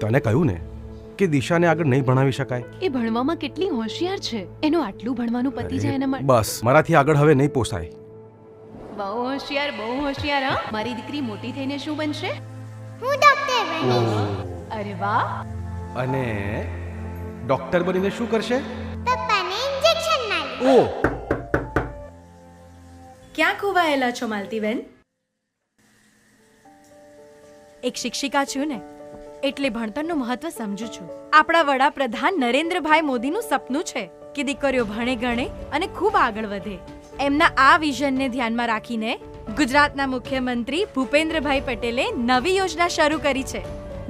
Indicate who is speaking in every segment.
Speaker 1: તને કહ્યું ને કે દિશાને આગળ નહીં ભણાવી શકાય.
Speaker 2: એ ભણવામાં કેટલી હોશિયાર છે. એનું આટલું ભણવાનું પતી જાય એના માટે.
Speaker 1: બસ મારાથી આગળ હવે નહીં પોસાય.
Speaker 2: બહુ હોશિયાર હા. મારી દીકરી મોટી થઈને શું બનશે?
Speaker 3: હું ડોક્ટર બનીશ.
Speaker 2: અરે વાહ.
Speaker 1: અને ડોક્ટર બનીને શું કરશે?
Speaker 3: પપ્પાને ઇન્જેક્શન મારીશ.
Speaker 1: ઓ
Speaker 4: ક્યાં ખોવાયેલા છો માલતીબેન? એક શિક્ષિકા છું ને, એટલે ભણતરનું મહત્વ સમજુ છું. આપણા વડાપ્રધાન નરેન્દ્રભાઈ મોદીનું સપનું છે કે દીકરીઓ ભણે ગણે અને ખૂબ આગળ વધે. એમના આ વિઝનને ધ્યાનમાં રાખીને ગુજરાતના મુખ્યમંત્રી ભૂપેન્દ્રભાઈ પટેલે નવી યોજના શરૂ કરી છે,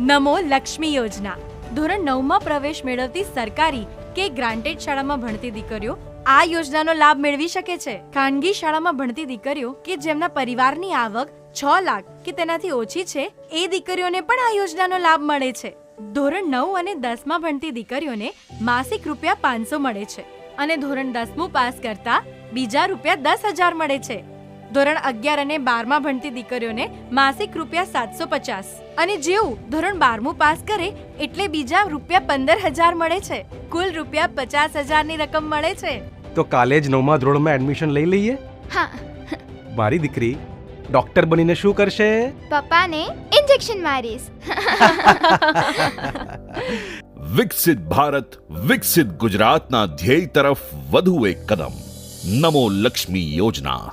Speaker 4: નમો લક્ષ્મી યોજના. ધોરણ 9માં પ્રવેશ મેળવતી સરકારી કે ગ્રાન્ટેડ શાળામાં ભણતી દીકરીઓ આ યોજનાનો લાભ મેળવી શકે છે. ખાનગી શાળામાં ભણતી દીકરીઓ કે જેમના પરિવારની આવક 6 લાખ કે તેનાથી ઓછી છે, એ દીકરીઓને પણ આ યોજનાનો લાભ મળે છે. ધોરણ 9 અને 10માં ભણતી દીકરીઓને માસિક ₹500 મળે છે અને ધોરણ 10મું પાસ કરતા બીજા ₹10,000 મળે છે. ધોરણ 11 અને 12માં ભણતી દીકરીઓને માસિક ₹750 અને જેવું ધોરણ 12મું પાસ કરે એટલે બીજા ₹15,000 મળે છે. કુલ ₹50,000 ની રકમ મળે છે.
Speaker 1: તો કાલે જ 9મા ધોરણમાં એડમિશન લઈ લઈએ.
Speaker 3: હા.
Speaker 1: મારી દીકરી ડોક્ટર બનીને શું કરશે?
Speaker 3: પપ્પાને ઇન્જેક્શન મારીશ.
Speaker 5: વિકસિત ભારત વિકસિત ગુજરાતના ધ્યેય તરફ વધુ એક કદમ. નમો લક્ષ્મી યોજના.